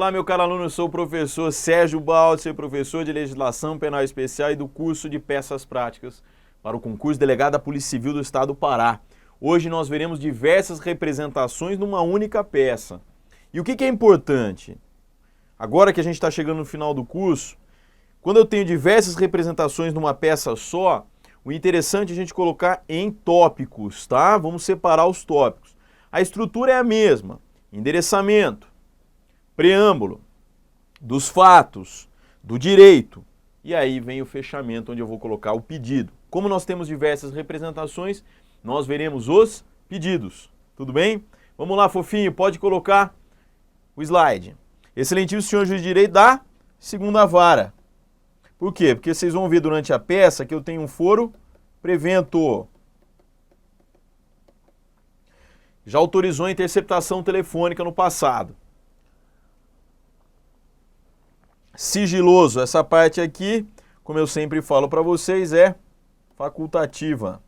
Olá, meu caro aluno, eu sou o professor Sérgio Baldi, sou professor de Legislação Penal Especial e do curso de Peças Práticas para o concurso de Delegado da Polícia Civil do Estado do Pará. Hoje nós veremos diversas representações numa única peça. E o que é importante? Agora que a gente está chegando no final do curso, quando eu tenho diversas representações numa peça só, o interessante é a gente colocar em tópicos, tá? Vamos separar os tópicos. A estrutura é a mesma: endereçamento, preâmbulo, dos fatos, do direito, e aí vem o fechamento, onde eu vou colocar o pedido. Como nós temos diversas representações, nós veremos os pedidos. Tudo bem? Vamos lá, fofinho, pode colocar o slide. Excelentíssimo senhor juiz de direito da segunda vara. Por quê? Porque vocês vão ver durante a peça que eu tenho um foro prevento. Já autorizou a interceptação telefônica no passado. Sigiloso, essa parte aqui, como eu sempre falo para vocês, é facultativa.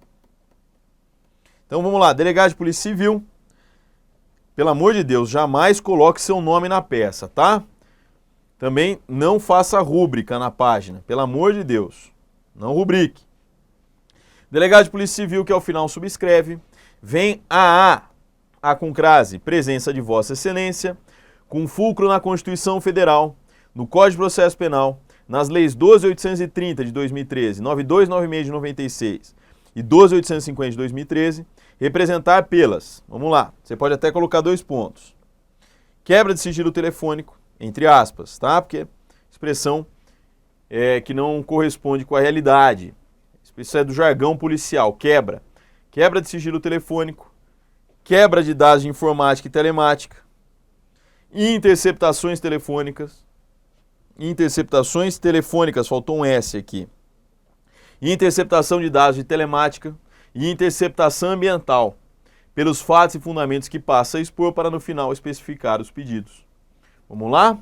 Então vamos lá, delegado de Polícia Civil, pelo amor de Deus, jamais coloque seu nome na peça, tá? Também não faça rúbrica na página, pelo amor de Deus, não rubrique. Delegado de Polícia Civil, que ao final subscreve, vem a com crase, presença de Vossa Excelência, com fulcro na Constituição Federal, no Código de Processo Penal, nas leis 12.830 de 2013, 9296 de 96 e 12.850 de 2013, representar pelas, vamos lá, você pode até colocar 2 pontos, quebra de sigilo telefônico, entre aspas, tá? Porque expressão que não corresponde com a realidade. Isso é do jargão policial, quebra de sigilo telefônico, quebra de dados de informática e telemática, interceptações telefônicas, faltou um S aqui, interceptação de dados de telemática e interceptação ambiental, pelos fatos e fundamentos que passa a expor para no final especificar os pedidos. Vamos lá?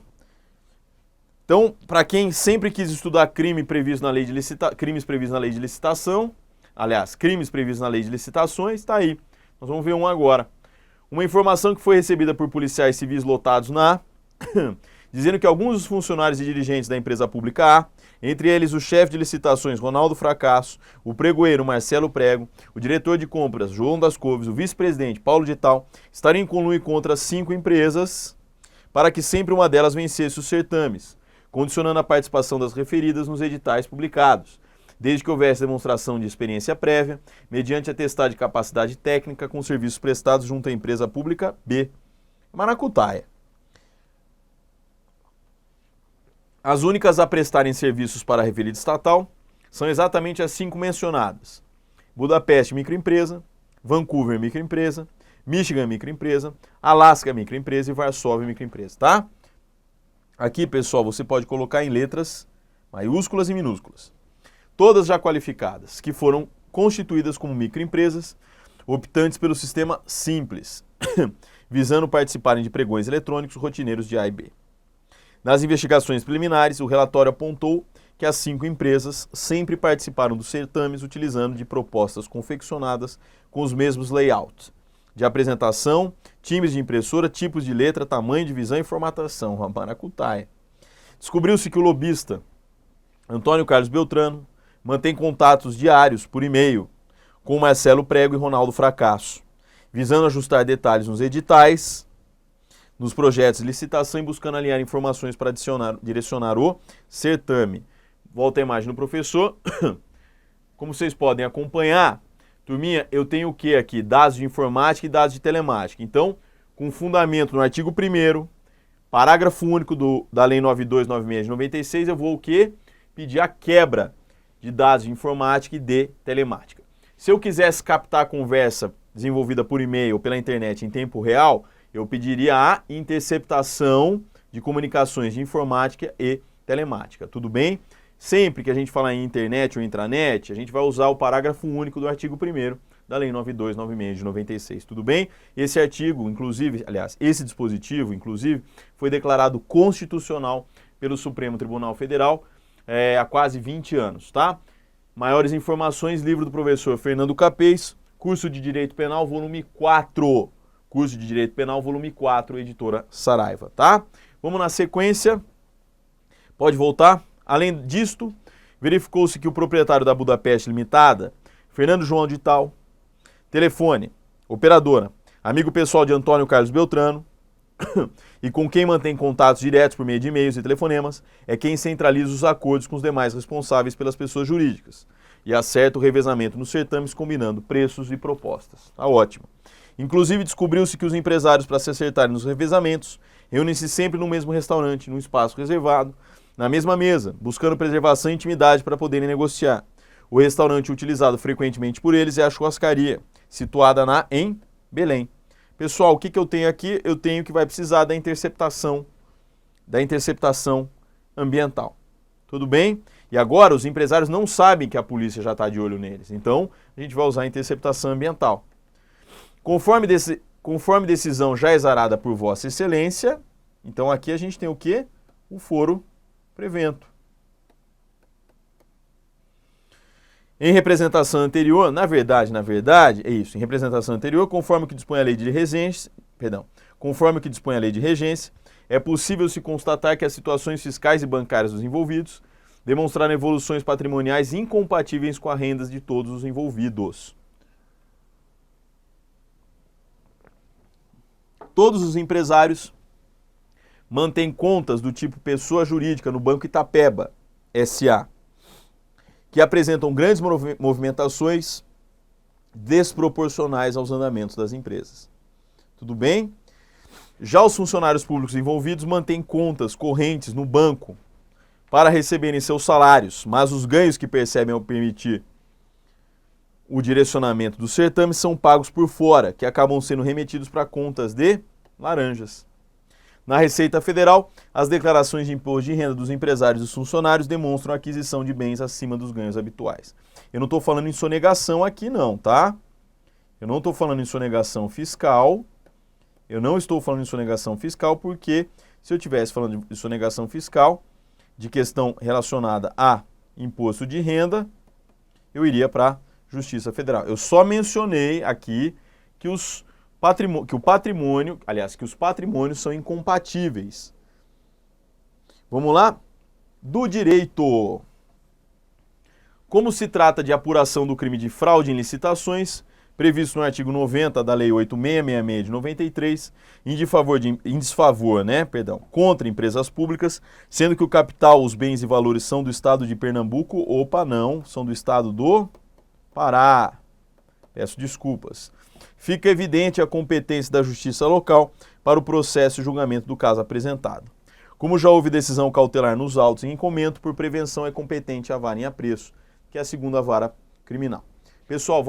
Então, para quem sempre quis estudar crimes previstos na lei de licitação, aliás, crimes previstos na lei de licitações, está aí. Nós vamos ver um agora. Uma informação que foi recebida por policiais civis lotados na dizendo que alguns dos funcionários e dirigentes da empresa pública A, entre eles o chefe de licitações Ronaldo Fracasso, o pregoeiro Marcelo Prego, o diretor de compras João das Couves, o vice-presidente Paulo Dital, estariam em conluio contra 5 empresas para que sempre uma delas vencesse os certames, condicionando a participação das referidas nos editais publicados, desde que houvesse demonstração de experiência prévia, mediante atestado de capacidade técnica com serviços prestados junto à empresa pública B. Maracutaia. As únicas a prestarem serviços para a referida estatal são exatamente as 5 mencionadas: Budapeste, microempresa; Vancouver, microempresa; Michigan, microempresa; Alasca, microempresa e Varsóvia, microempresa, tá? Aqui, pessoal, você pode colocar em letras maiúsculas e minúsculas. Todas já qualificadas, que foram constituídas como microempresas, optantes pelo sistema simples, visando participarem de pregões eletrônicos rotineiros de A e B. Nas investigações preliminares, o relatório apontou que as 5 empresas sempre participaram dos certames utilizando de propostas confeccionadas com os mesmos layouts de apresentação, times de impressora, tipos de letra, tamanho, divisão e formatação. Maracutaia. Descobriu-se que o lobista Antônio Carlos Beltrano mantém contatos diários por e-mail com Marcelo Prego e Ronaldo Fracasso, visando ajustar detalhes nos editais, nos projetos de licitação e buscando alinhar informações para direcionar o certame. Volta a imagem do professor. Como vocês podem acompanhar, turminha, eu tenho o que aqui? Dados de informática e dados de telemática. Então, com fundamento no artigo 1º, parágrafo único da Lei 9296 de 96, eu vou o quê? Pedir a quebra de dados de informática e de telemática. Se eu quisesse captar a conversa desenvolvida por e-mail ou pela internet em tempo real, eu pediria a interceptação de comunicações de informática e telemática, tudo bem? Sempre que a gente falar em internet ou intranet, a gente vai usar o parágrafo único do artigo 1º da Lei 9296 de 96, tudo bem? Esse artigo, inclusive, aliás, esse dispositivo, inclusive, foi declarado constitucional pelo Supremo Tribunal Federal há quase 20 anos, tá? Maiores informações, livro do professor Fernando Capês, curso de Direito Penal, volume 4. Curso de Direito Penal, volume 4, editora Saraiva, tá? Vamos na sequência. Pode voltar. Além disto, verificou-se que o proprietário da Budapest Limitada, Fernando João de Tal, telefone, operadora, amigo pessoal de Antônio Carlos Beltrano, e com quem mantém contatos diretos por meio de e-mails e telefonemas, é quem centraliza os acordos com os demais responsáveis pelas pessoas jurídicas e acerta o revezamento nos certames combinando preços e propostas. Tá ótimo. Inclusive descobriu-se que os empresários, para se acertarem nos revezamentos, reúnem-se sempre no mesmo restaurante, num espaço reservado, na mesma mesa, buscando preservação e intimidade para poderem negociar. O restaurante utilizado frequentemente por eles é a churrascaria, situada em Belém. Pessoal, o que eu tenho aqui? Eu tenho que vai precisar da interceptação ambiental. Tudo bem? E agora os empresários não sabem que a polícia já está de olho neles. Então, a gente vai usar a interceptação ambiental. Conforme decisão já exarada por Vossa Excelência, então aqui a gente tem o quê? O foro prevento. Em representação anterior, na verdade, é isso. Em representação anterior, conforme o que dispõe a lei de regência, é possível se constatar que as situações fiscais e bancárias dos envolvidos demonstraram evoluções patrimoniais incompatíveis com as rendas de todos os envolvidos. Todos os empresários mantêm contas do tipo pessoa jurídica no Banco Itapeba, S.A., que apresentam grandes movimentações desproporcionais aos andamentos das empresas. Tudo bem? Já os funcionários públicos envolvidos mantêm contas correntes no banco para receberem seus salários, mas os ganhos que percebem ao permitir o direcionamento dos certames são pagos por fora, que acabam sendo remetidos para contas de laranjas. Na Receita Federal, as declarações de imposto de renda dos empresários e dos funcionários demonstram a aquisição de bens acima dos ganhos habituais. Eu não estou falando em sonegação aqui não, tá? Eu não estou falando em sonegação fiscal. Eu não estou falando em sonegação fiscal porque se eu estivesse falando de sonegação fiscal, de questão relacionada a imposto de renda, eu iria para a Justiça Federal. Eu só mencionei aqui que os patrimônios são incompatíveis. Vamos lá? Do direito. Como se trata de apuração do crime de fraude em licitações, previsto no artigo 90 da Lei 8666 de 93, contra empresas públicas, sendo que o capital, os bens e valores são do Estado de Pernambuco, são do Estado do Pará. Peço desculpas. Fica evidente a competência da Justiça Local para o processo e julgamento do caso apresentado. Como já houve decisão cautelar nos autos em comento, por prevenção é competente a vara em apreço, que é a segunda vara criminal. Pessoal,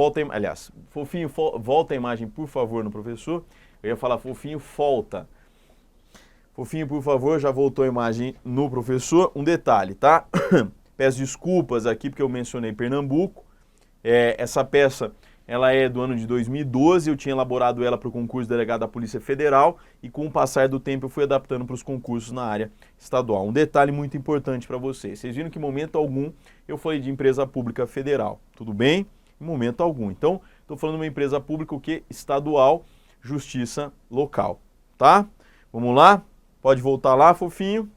Fofinho, volta a imagem, por favor, no professor. Eu ia falar, Fofinho, volta. Fofinho, por favor, já voltou a imagem no professor. Um detalhe, tá? Peço desculpas aqui porque eu mencionei Pernambuco. Essa peça... Ela é do ano de 2012, eu tinha elaborado ela para o concurso de delegado da Polícia Federal e com o passar do tempo eu fui adaptando para os concursos na área estadual. Um detalhe muito importante para vocês. Vocês viram que em momento algum eu falei de empresa pública federal, tudo bem? Em momento algum. Então, estou falando de uma empresa pública o quê? Estadual, justiça local, tá? Vamos lá? Pode voltar lá, fofinho.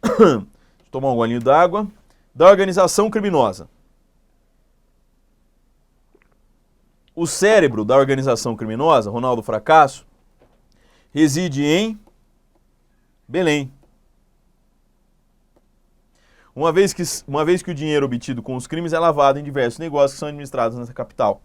Deixa eu tomar um golinho d'água. Da organização criminosa. O cérebro da organização criminosa, Ronaldo Fracasso, reside em Belém. Uma vez que o dinheiro obtido com os crimes é lavado em diversos negócios que são administrados nessa capital.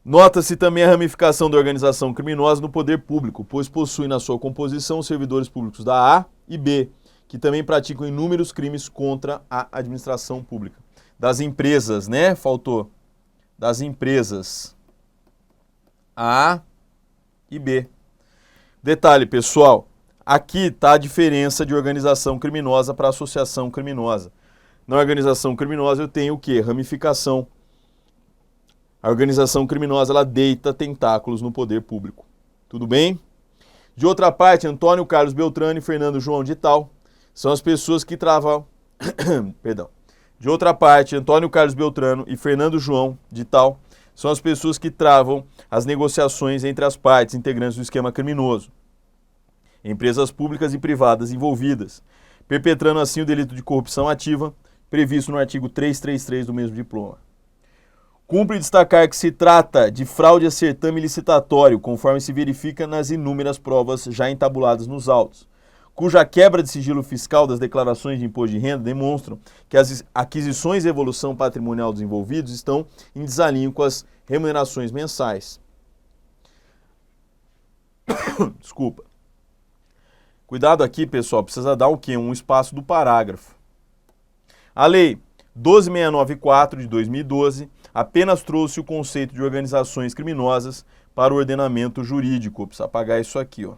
Nota-se também a ramificação da organização criminosa no poder público, pois possui na sua composição os servidores públicos da A e B, que também praticam inúmeros crimes contra a administração pública. Das empresas, né? Faltou. Das empresas A e B. Detalhe, pessoal, aqui está a diferença de organização criminosa para associação criminosa. Na organização criminosa eu tenho o quê? Ramificação. A organização criminosa ela deita tentáculos no poder público. Tudo bem? De outra parte, Antônio Carlos Beltrano e Fernando João de Tal são as pessoas que travam... Perdão. De outra parte, Antônio Carlos Beltrano e Fernando João de Tal são as pessoas que travam as negociações entre as partes integrantes do esquema criminoso. empresas públicas e privadas envolvidas, perpetrando assim o delito de corrupção ativa, previsto no artigo 333 do mesmo diploma. Cumpre destacar que se trata de fraude a certame licitatório, conforme se verifica nas inúmeras provas já entabuladas nos autos, cuja quebra de sigilo fiscal das declarações de imposto de renda demonstram que as aquisições e evolução patrimonial dos envolvidos estão em desalinho com as remunerações mensais. Desculpa. Cuidado aqui, pessoal, precisa dar o quê? Um espaço do parágrafo. A Lei 12.694 de 2012 apenas trouxe o conceito de organizações criminosas para o ordenamento jurídico. Precisa apagar isso aqui, ó.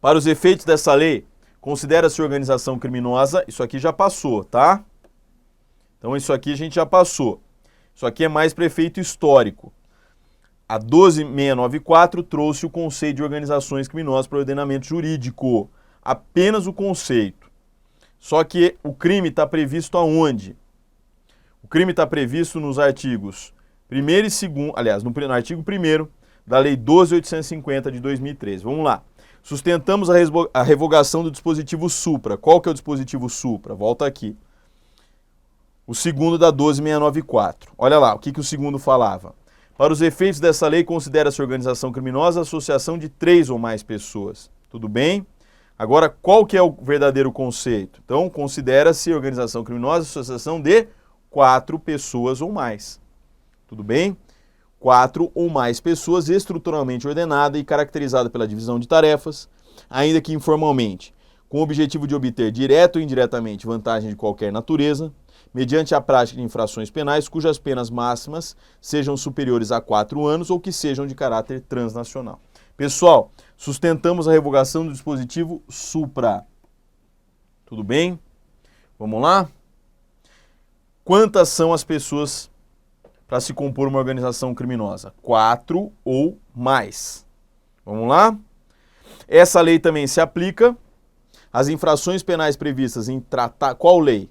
Para os efeitos dessa lei, considera-se organização criminosa, isso aqui já passou, tá? Então isso aqui a gente já passou. Isso aqui é mais para efeito histórico. A 12.694 trouxe o conceito de organizações criminosas para o ordenamento jurídico. Apenas o conceito. Só que o crime está previsto aonde? O crime está previsto nos artigos 1º e 2º, aliás, no artigo 1º da Lei 12.850 de 2013. Vamos lá. Sustentamos a revogação do dispositivo supra. Qual que é o dispositivo supra? Volta aqui. O segundo da 12.694. Olha lá, o que o segundo falava? Para os efeitos dessa lei, considera-se organização criminosa a associação de 3 ou mais pessoas. Tudo bem? Agora, qual que é o verdadeiro conceito? Então, considera-se organização criminosa a associação de 4 pessoas ou mais. Tudo bem? 4 ou mais pessoas estruturalmente ordenada e caracterizada pela divisão de tarefas, ainda que informalmente, com o objetivo de obter direto ou indiretamente vantagem de qualquer natureza, mediante a prática de infrações penais cujas penas máximas sejam superiores a 4 anos ou que sejam de caráter transnacional. Pessoal, sustentamos a revogação do dispositivo supra. Tudo bem? Vamos lá? Quantas são as pessoas para se compor uma organização criminosa? 4 ou mais. Vamos lá? Essa lei também se aplica às infrações penais previstas em tratado... Qual lei?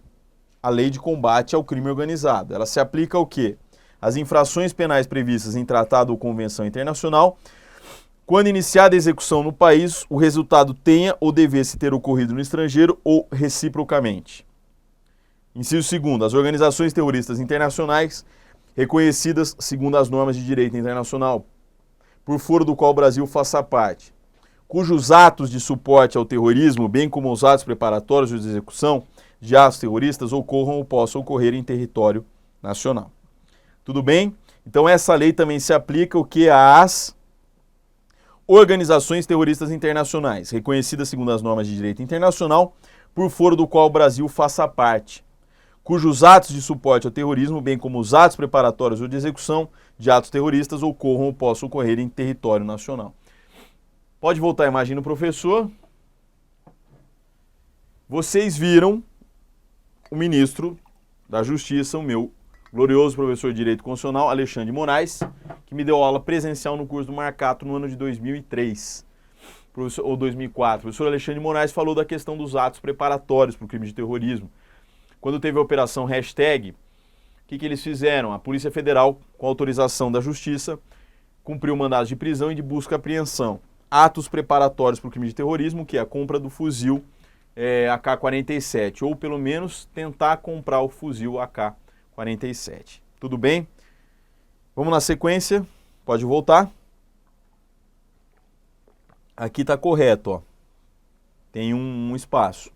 A Lei de Combate ao Crime Organizado. Ela se aplica ao quê? As infrações penais previstas em tratado ou convenção internacional, quando iniciada a execução no país, o resultado tenha ou devesse ter ocorrido no estrangeiro ou reciprocamente. Inciso 2º, as organizações terroristas internacionais reconhecidas segundo as normas de direito internacional, por foro do qual o Brasil faça parte, cujos atos de suporte ao terrorismo, bem como os atos preparatórios de execução de atos terroristas, ocorram ou possam ocorrer em território nacional. Tudo bem? Então essa lei também se aplica o que às organizações terroristas internacionais, reconhecidas segundo as normas de direito internacional, por foro do qual o Brasil faça parte, cujos atos de suporte ao terrorismo, bem como os atos preparatórios ou de execução de atos terroristas, ocorram ou possam ocorrer em território nacional. Pode voltar a imagem do professor. Vocês viram o ministro da Justiça, o meu glorioso professor de Direito Constitucional, Alexandre de Moraes, que me deu aula presencial no curso do Marcato no ano de 2003, ou 2004. O professor Alexandre de Moraes falou da questão dos atos preparatórios para o crime de terrorismo. Quando teve a operação Hashtag, o que eles fizeram? A Polícia Federal, com autorização da Justiça, cumpriu mandados de prisão e de busca e apreensão. Atos preparatórios para o crime de terrorismo, que é a compra do fuzil AK-47, ou pelo menos tentar comprar o fuzil AK-47. Tudo bem? Vamos na sequência. Pode voltar. Aqui está correto, ó. Tem um espaço.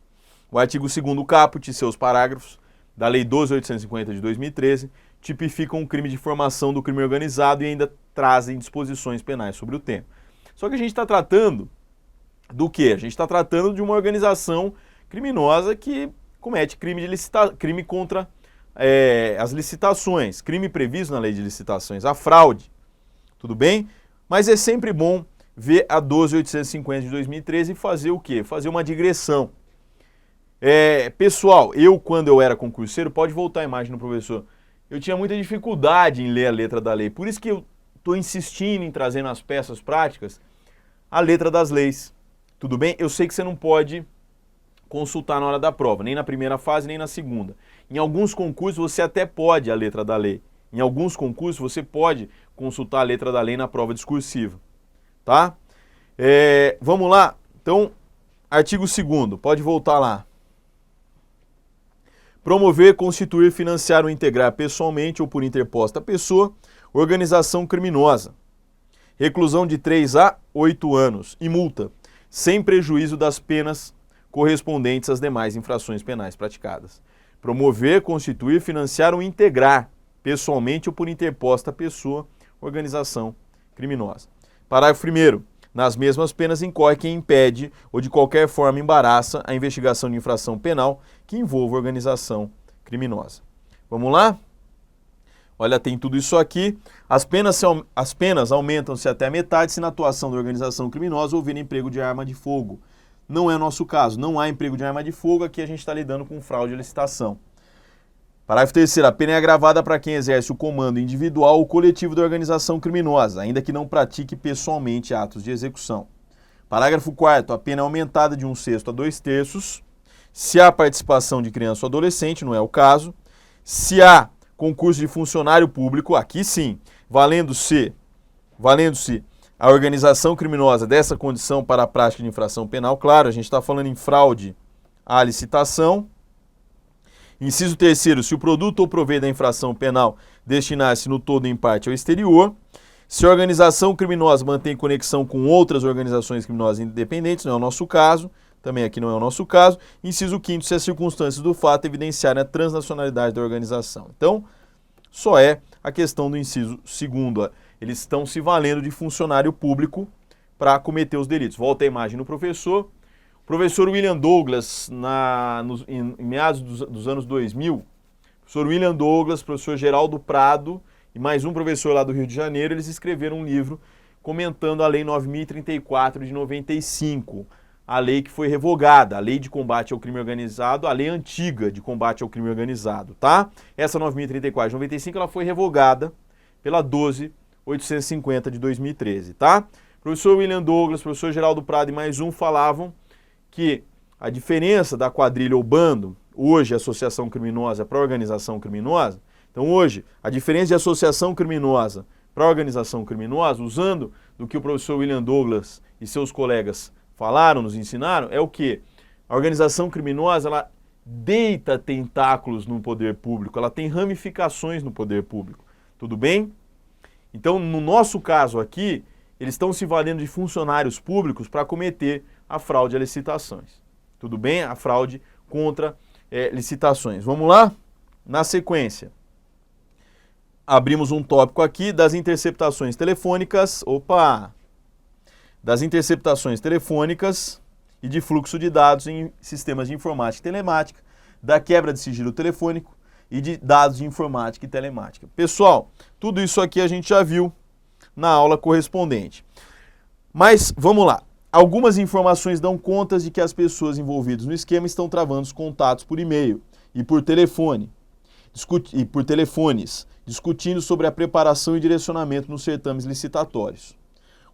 O artigo 2º caput e seus parágrafos da Lei 12.850 de 2013 tipificam o crime de formação do crime organizado e ainda trazem disposições penais sobre o tema. Só que a gente está tratando do quê? A gente está tratando de uma organização criminosa que comete crime contra as licitações, crime previsto na Lei de Licitações, a fraude. Tudo bem? Mas é sempre bom ver a 12.850 de 2013 e fazer o quê? Fazer uma digressão. Pessoal, quando eu era concurseiro, pode voltar a imagem no professor, eu tinha muita dificuldade em ler a letra da lei, por isso que eu estou insistindo em trazer nas peças práticas a letra das leis. Tudo bem? Eu sei que você não pode consultar na hora da prova, nem na primeira fase, nem na segunda. Em alguns concursos você até pode a letra da lei. Em alguns concursos você pode consultar a letra da lei na prova discursiva. Tá? Vamos lá? Então, artigo 2º, pode voltar lá. Promover, constituir, financiar ou integrar pessoalmente ou por interposta pessoa, organização criminosa. Reclusão de 3 a 8 anos e multa, sem prejuízo das penas correspondentes às demais infrações penais praticadas. Promover, constituir, financiar ou integrar pessoalmente ou por interposta pessoa, organização criminosa. Parágrafo 1º. Nas mesmas penas incorre quem impede ou de qualquer forma embaraça a investigação de infração penal que envolva organização criminosa. Vamos lá? Olha, tem tudo isso aqui. As penas aumentam-se até a metade se na atuação da organização criminosa houver emprego de arma de fogo. Não é nosso caso, não há emprego de arma de fogo, aqui a gente está lidando com fraude à licitação. Parágrafo 3º. A pena é agravada para quem exerce o comando individual ou coletivo da organização criminosa, ainda que não pratique pessoalmente atos de execução. Parágrafo 4º. A pena é aumentada de 1/6 a 2/3 se há participação de criança ou adolescente, não é o caso. Se há concurso de funcionário público, aqui sim, valendo-se a organização criminosa dessa condição para a prática de infração penal. Claro, a gente está falando em fraude à licitação. Inciso 3º, se o produto ou proveito da infração penal destinar-se no todo ou em parte ao exterior, se a organização criminosa mantém conexão com outras organizações criminosas independentes, não é o nosso caso, também aqui não é o nosso caso. Inciso 5º, se as circunstâncias do fato evidenciarem a transnacionalidade da organização. Então, só é a questão do inciso 2º. Eles estão se valendo de funcionário público para cometer os delitos. Volta a imagem no professor. O professor William Douglas, em meados dos anos 2000, professor William Douglas, professor Geraldo Prado e mais um professor lá do Rio de Janeiro, eles escreveram um livro comentando a Lei 9.034 de 95, a lei que foi revogada, a Lei de Combate ao Crime Organizado, a lei antiga de combate ao crime organizado, tá? Essa 9.034 de 95, ela foi revogada pela 12.850 de 2013, tá? Professor William Douglas, professor Geraldo Prado e mais um falavam que a diferença da quadrilha ou bando, hoje associação criminosa para organização criminosa, então hoje a diferença de associação criminosa para organização criminosa, usando do que o professor William Douglas e seus colegas falaram, nos ensinaram, é o que? A organização criminosa, ela deita tentáculos no poder público, ela tem ramificações no poder público, tudo bem? Então, no nosso caso aqui, eles estão se valendo de funcionários públicos para cometer a fraude a licitações. Tudo bem? A fraude contra licitações. Vamos lá? Na sequência, abrimos um tópico aqui das interceptações telefônicas. Das interceptações telefônicas e de fluxo de dados em sistemas de informática e telemática, da quebra de sigilo telefônico e de dados de informática e telemática. Pessoal, tudo isso aqui a gente já viu na aula correspondente. Mas vamos lá. Algumas informações dão conta de que as pessoas envolvidas no esquema estão travando os contatos por e-mail e por telefones, discutindo sobre a preparação e direcionamento nos certames licitatórios.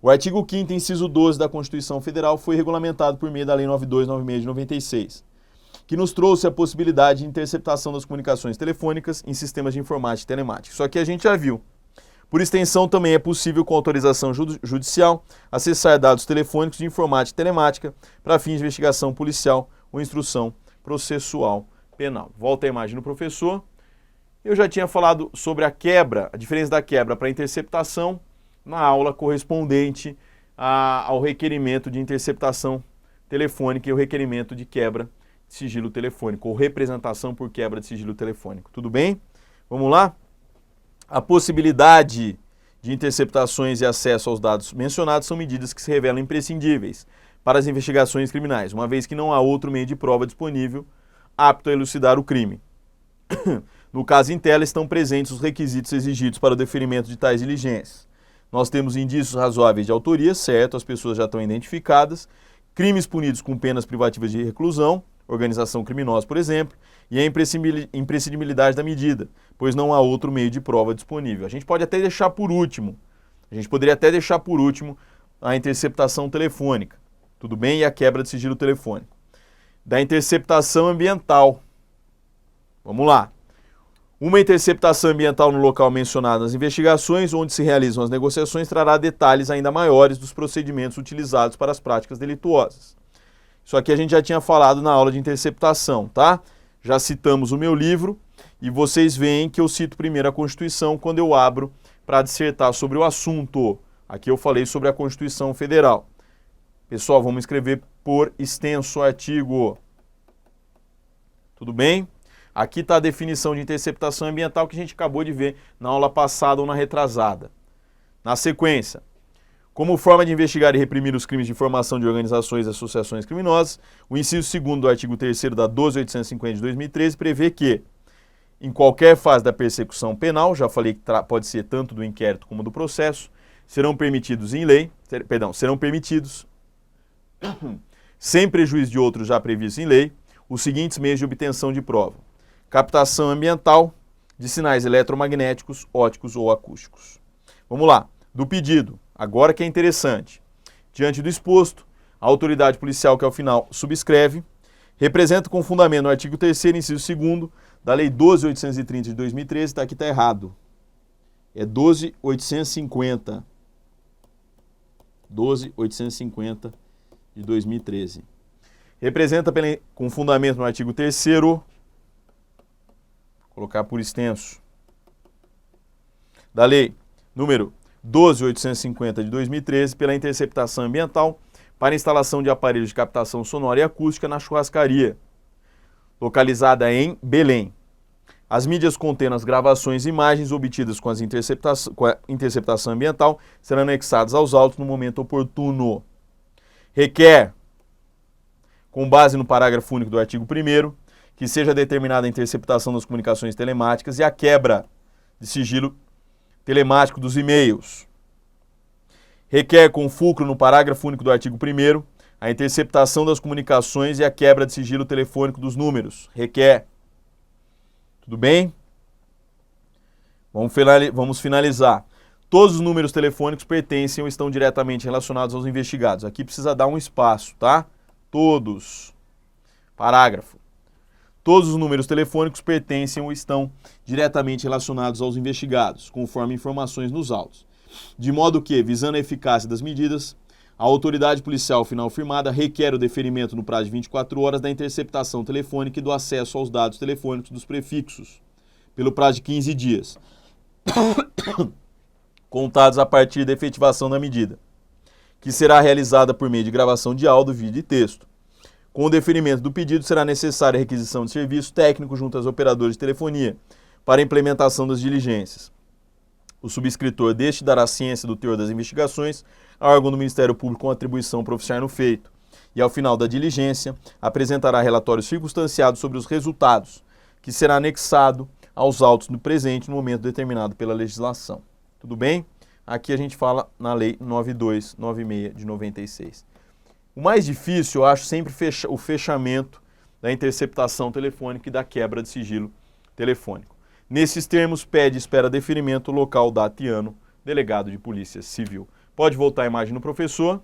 O artigo 5º, inciso 12 da Constituição Federal foi regulamentado por meio da Lei 9296 de 96, que nos trouxe a possibilidade de interceptação das comunicações telefônicas em sistemas de informática e telemática. Isso aqui a gente já viu. Por extensão, também é possível, com autorização judicial, acessar dados telefônicos de informática e telemática para fins de investigação policial ou instrução processual penal. Volta a imagem do professor. Eu já tinha falado sobre a diferença da quebra para a interceptação na aula correspondente ao requerimento de interceptação telefônica e o requerimento de quebra de sigilo telefônico, ou representação por quebra de sigilo telefônico. Tudo bem? Vamos lá? A possibilidade de interceptações e acesso aos dados mencionados são medidas que se revelam imprescindíveis para as investigações criminais, uma vez que não há outro meio de prova disponível apto a elucidar o crime. No caso em tela, estão presentes os requisitos exigidos para o deferimento de tais diligências. Nós temos indícios razoáveis de autoria, certo, as pessoas já estão identificadas, crimes punidos com penas privativas de reclusão, organização criminosa, por exemplo, e a imprescindibilidade da medida, pois não há outro meio de prova disponível. A gente pode até deixar por último, a interceptação telefônica, tudo bem? E a quebra de sigilo telefônico. Da interceptação ambiental. Vamos lá. Uma interceptação ambiental no local mencionado nas investigações, onde se realizam as negociações, trará detalhes ainda maiores dos procedimentos utilizados para as práticas delituosas. Isso aqui a gente já tinha falado na aula de interceptação, tá? Já citamos o meu livro e vocês veem que eu cito primeiro a Constituição quando eu abro para dissertar sobre o assunto. Aqui eu falei sobre a Constituição Federal. Pessoal, vamos escrever por extenso artigo. Tudo bem? Aqui está a definição de interceptação ambiental que a gente acabou de ver na aula passada ou na retrasada. Na sequência, como forma de investigar e reprimir os crimes de informação de organizações e associações criminosas, o inciso 2º do artigo 3º da 12.850 de 2013 prevê que, em qualquer fase da persecução penal, já falei que pode ser tanto do inquérito como do processo, serão permitidos, sem prejuízo de outros já previstos em lei, os seguintes meios de obtenção de prova: captação ambiental de sinais eletromagnéticos, ópticos ou acústicos. Vamos lá, do pedido, agora que é interessante. Diante do exposto, a autoridade policial que ao final subscreve, representa com fundamento no artigo 3º, inciso 2º, da Lei 12.830 de 2013, aqui está errado. É 12.850. 12.850 de 2013. Representa com fundamento no artigo 3º, vou colocar por extenso, da Lei número 12.850 de 2013, pela interceptação ambiental para instalação de aparelhos de captação sonora e acústica na churrascaria, localizada em Belém. As mídias contendo as gravações e imagens obtidas com a interceptação ambiental serão anexadas aos autos no momento oportuno. Requer, com base no parágrafo único do artigo 1º, que seja determinada a interceptação das comunicações telemáticas e a quebra de sigilo telemático dos e-mails. Requer, com fulcro no parágrafo único do artigo 1º, a interceptação das comunicações e a quebra de sigilo telefônico dos números. Requer. Tudo bem? Vamos finalizar. Todos os números telefônicos pertencem ou estão diretamente relacionados aos investigados. Aqui precisa dar um espaço, tá? Todos. Parágrafo. Todos os números telefônicos pertencem ou estão diretamente relacionados aos investigados, conforme informações nos autos. De modo que, visando a eficácia das medidas, a autoridade policial final firmada requer o deferimento no prazo de 24 horas da interceptação telefônica e do acesso aos dados telefônicos dos prefixos, pelo prazo de 15 dias, contados a partir da efetivação da medida, que será realizada por meio de gravação de áudio, vídeo e texto. Com o deferimento do pedido, será necessária a requisição de serviço técnico junto aos operadores de telefonia para a implementação das diligências. O subscritor deste dará ciência do teor das investigações ao órgão do Ministério Público com atribuição para oficiar no feito e, ao final da diligência, apresentará relatório circunstanciado sobre os resultados, que será anexado aos autos no presente no momento determinado pela legislação. Tudo bem? Aqui a gente fala na Lei 9296 de 96. O mais difícil, eu acho, sempre o fechamento da interceptação telefônica e da quebra de sigilo telefônico. Nesses termos, pede e espera deferimento local, data e ano, delegado de Polícia Civil. Pode voltar a imagem no professor.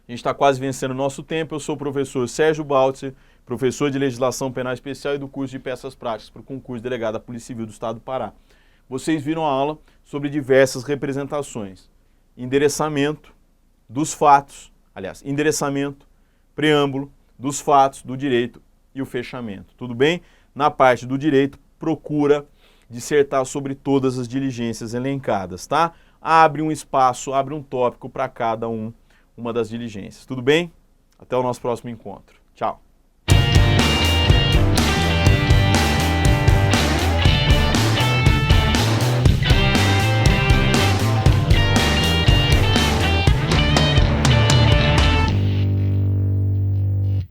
A gente está quase vencendo o nosso tempo. Eu sou o professor Sérgio Baltzer, professor de Legislação Penal Especial e do curso de Peças Práticas para o concurso de delegado da Polícia Civil do Estado do Pará. Vocês viram a aula sobre diversas representações. Endereçamento dos fatos, endereçamento, preâmbulo dos fatos, do direito e o fechamento. Tudo bem? Na parte do direito, procura dissertar sobre todas as diligências elencadas, tá? Abre um espaço, abre um tópico para cada uma das diligências. Tudo bem? Até o nosso próximo encontro. Tchau.